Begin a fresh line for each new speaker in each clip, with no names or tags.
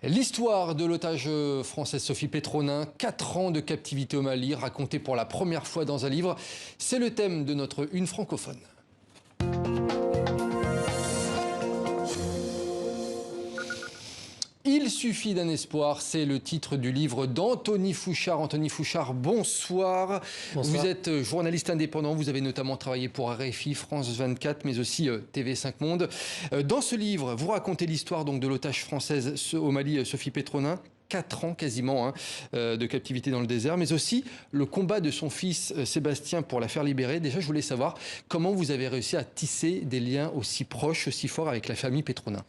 L'histoire de l'otage française Sophie Petronin, 4 ans de captivité au Mali, racontée pour la première fois dans un livre. C'est le thème de notre Une francophone. Il suffit d'un espoir, c'est le titre du livre d'Anthony Fouchard. Anthony Fouchard, bonsoir.
Bonsoir.
Vous êtes journaliste indépendant, vous avez notamment travaillé pour RFI, France 24, mais aussi TV5 Monde. Dans ce livre, vous racontez l'histoire donc de l'otage française au Mali, Sophie Petronin. 4 ans quasiment de captivité dans le désert, mais aussi le combat de son fils Sébastien pour la faire libérer. Déjà, je voulais savoir comment vous avez réussi à tisser des liens aussi proches, aussi forts avec la famille Petronin.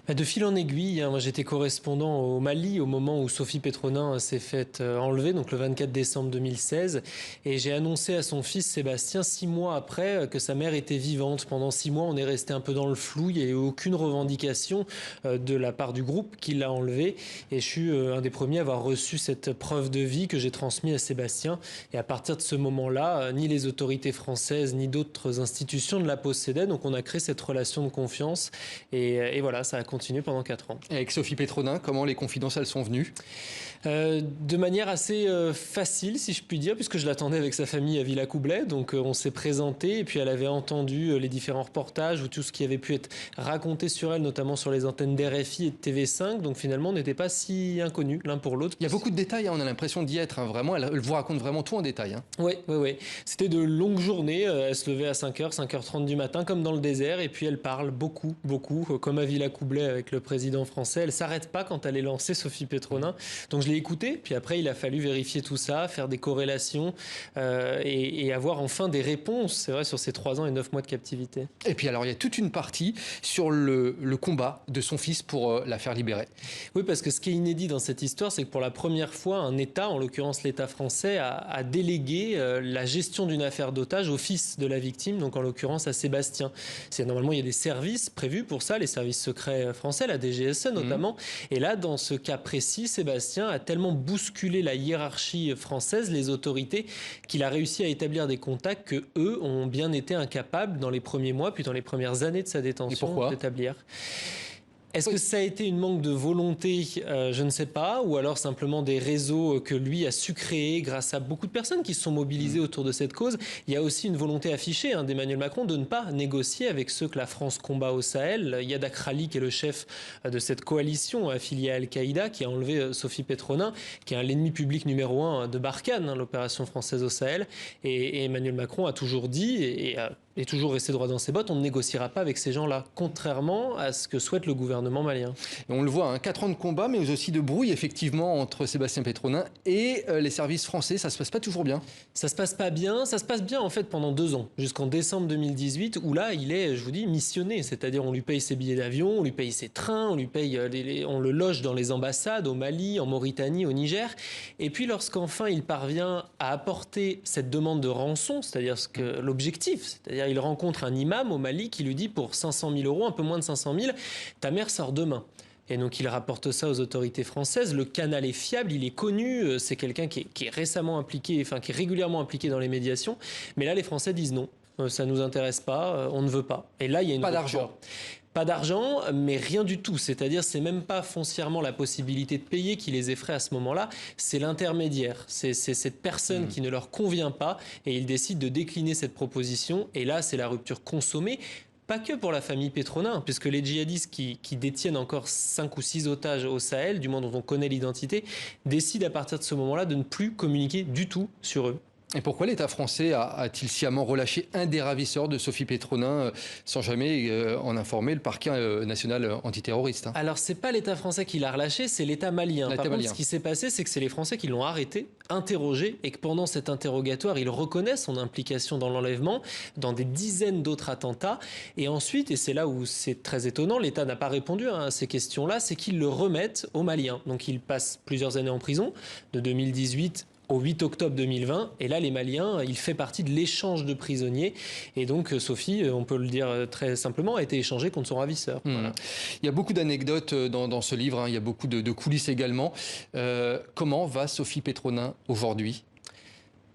De fil en aiguille, moi j'étais correspondant au Mali au moment où Sophie Petronin s'est faite enlever, donc le 24 décembre 2016, et j'ai annoncé à son fils Sébastien 6 mois après que sa mère était vivante. Pendant 6 mois, on est resté un peu dans le flou, il n'y a eu aucune revendication de la part du groupe qui l'a enlevé, et je suis un des premiers à avoir reçu cette preuve de vie que j'ai transmise à Sébastien, et à partir de ce moment-là, ni les autorités françaises ni d'autres institutions ne la possédaient, donc on a créé cette relation de confiance, et voilà, ça a continué pendant 4 ans.
Et avec Sophie Petronin, comment les confidences elles sont venues?
De manière assez facile, si je puis dire, puisque je l'attendais avec sa famille à Villacoublay. Donc on s'est présenté et puis elle avait entendu les différents reportages ou tout ce qui avait pu être raconté sur elle, notamment sur les antennes d'RFI et de TV5. Donc finalement, on n'était pas si inconnus l'un pour l'autre.
Il y a beaucoup de détails, on a l'impression d'y être. Vraiment, elle vous raconte vraiment tout en détail.
Oui. C'était de longues journées. Elle se levait à 5h, 5h30 du matin, comme dans le désert. Et puis elle parle beaucoup, comme à Villacoublay avec le président français. Elle ne s'arrête pas quand elle est lancée, Sophie Petronin. Donc je l'ai écouté, puis après il a fallu vérifier tout ça, faire des corrélations et avoir enfin des réponses, c'est vrai, sur ces 3 ans et 9 mois de captivité.
Et puis alors il y a toute une partie sur le combat de son fils pour la faire libérer.
Oui, parce que ce qui est inédit dans cette histoire, c'est que pour la première fois, un État, en l'occurrence l'État français, a délégué la gestion d'une affaire d'otage au fils de la victime, donc en l'occurrence à Sébastien. Normalement, il y a des services prévus pour ça, les services secrets français, la DGSE notamment. Et là, dans ce cas précis, Sébastien a tellement bousculé la hiérarchie française, les autorités, qu'il a réussi à établir des contacts que eux ont bien été incapables dans les premiers mois, puis dans les premières années de sa détention, d'établir. Est-ce que ça a été une manque de volonté? Je ne sais pas, ou alors simplement des réseaux que lui a su créer grâce à beaucoup de personnes qui se sont mobilisées autour de cette cause. Il y a aussi une volonté affichée d'Emmanuel Macron de ne pas négocier avec ceux que la France combat au Sahel. Yad Akrali, qui est le chef de cette coalition affiliée à Al-Qaïda, qui a enlevé Sophie Petronin, qui est l'ennemi public numéro 1 de Barkhane, l'opération française au Sahel. Et Emmanuel Macron a toujours dit, et toujours resté droit dans ses bottes, on ne négociera pas avec ces gens-là, contrairement à ce que souhaite le gouvernement malien.
Et on le voit, 4 ans de combat, mais aussi de brouille, effectivement, entre Sébastien Petronin et les services français. Ça ne se passe pas toujours bien.
Ça se passe pas bien. Ça se passe bien, en fait, pendant 2 ans, jusqu'en décembre 2018, où là, il est, je vous dis, missionné. C'est-à-dire, on lui paye ses billets d'avion, on lui paye ses trains, on le loge dans les ambassades, au Mali, en Mauritanie, au Niger. Et puis, lorsqu'enfin, il parvient à apporter cette demande de rançon, c'est-à-dire l'objectif, c'est-à-dire il rencontre un imam au Mali qui lui dit pour 500 000 €, un peu moins de 500 000, ta mère sort demain. Et donc il rapporte ça aux autorités françaises. Le canal est fiable, il est connu, c'est quelqu'un qui est récemment impliqué, enfin qui est régulièrement impliqué dans les médiations. Mais là, les Français disent non, ça nous intéresse pas, on ne veut pas. Et là, il y a une
pas d'argent.
Pas d'argent, mais rien du tout. C'est-à-dire, c'est même pas foncièrement la possibilité de payer qui les effraie à ce moment-là, c'est l'intermédiaire. C'est cette personne qui ne leur convient pas et ils décident de décliner cette proposition. Et là, c'est la rupture consommée. Pas que pour la famille Petronin, puisque les djihadistes qui détiennent encore 5 ou 6 otages au Sahel, du moins dont on connaît l'identité, décident à partir de ce moment-là de ne plus communiquer du tout sur eux.
Et pourquoi l'État français a-t-il sciemment relâché un des ravisseurs de Sophie Petronin sans jamais en informer le parquet national antiterroriste?
Alors, c'est pas l'État français qui l'a relâché, c'est l'État malien. Par contre, ce qui s'est passé, c'est que c'est les Français qui l'ont arrêté, interrogé, et que pendant cet interrogatoire, il reconnaît son implication dans l'enlèvement, dans des dizaines d'autres attentats. Et ensuite, et c'est là où c'est très étonnant, l'État n'a pas répondu à ces questions-là, c'est qu'ils le remettent aux Maliens. Donc, il passe plusieurs années en prison, de 2018 au 8 octobre 2020. Et là, les Maliens, il fait partie de l'échange de prisonniers. Et donc, Sophie, on peut le dire très simplement, a été échangée contre son ravisseur. Voilà.
Il y a beaucoup d'anecdotes dans ce livre, il y a beaucoup de coulisses également. Comment va Sophie Petronin aujourd'hui ?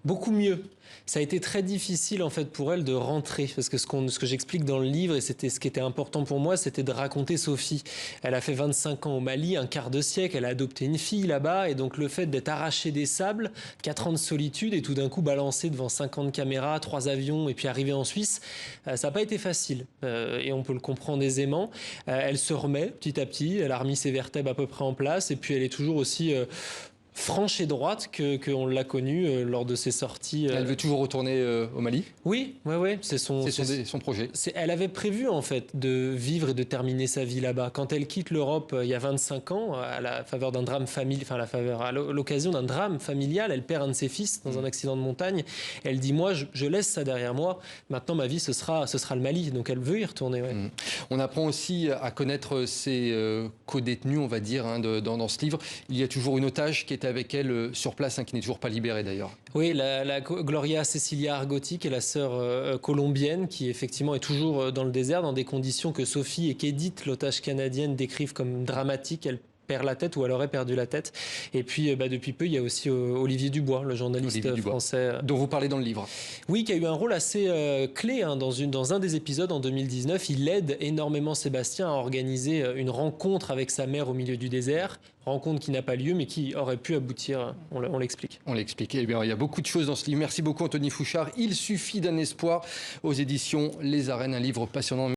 Beaucoup mieux. Ça a été très difficile en fait pour elle de rentrer parce que ce que j'explique dans le livre et c'était ce qui était important pour moi, c'était de raconter Sophie. Elle a fait 25 ans au Mali, un quart de siècle, elle a adopté une fille là-bas et donc le fait d'être arrachée des sables, 4 ans de solitude et tout d'un coup balancée devant 50 caméras, 3 avions et puis arrivée en Suisse, ça n'a pas été facile et on peut le comprendre aisément. Elle se remet petit à petit, elle a remis ses vertèbres à peu près en place et puis elle est toujours aussi franche et droite qu'on l'a connue lors de ses sorties.
Elle veut toujours retourner au Mali?
Oui, c'est
son projet.
Elle avait prévu en fait de vivre et de terminer sa vie là-bas. Quand elle quitte l'Europe il y a 25 ans, à la faveur d'un drame familial, à l'occasion d'un drame familial, elle perd un de ses fils dans un accident de montagne. Elle dit moi, je laisse ça derrière moi. Maintenant ma vie ce sera le Mali. Donc elle veut y retourner. Ouais.
On apprend aussi à connaître ses co-détenus, on va dire, dans ce livre. Il y a toujours une otage qui est avec elle sur place, qui n'est toujours pas libérée d'ailleurs.
Oui, la Gloria Cecilia Argotti, qui est la sœur colombienne, qui effectivement est toujours dans le désert, dans des conditions que Sophie et qu'Edith, l'otage canadienne, décrivent comme dramatiques. Elle perd la tête ou elle aurait perdu la tête. Et puis depuis peu, il y a aussi Olivier Dubois, le journaliste français.
Dont vous parlez dans le livre.
Oui, qui a eu un rôle assez clé dans un des épisodes en 2019. Il aide énormément Sébastien à organiser une rencontre avec sa mère au milieu du désert. Rencontre qui n'a pas lieu mais qui aurait pu aboutir, on l'explique.
On l'explique. Eh bien, il y a beaucoup de choses dans ce livre. Merci beaucoup Anthony Fouchard. Il suffit d'un espoir aux éditions Les Arènes, un livre passionnant.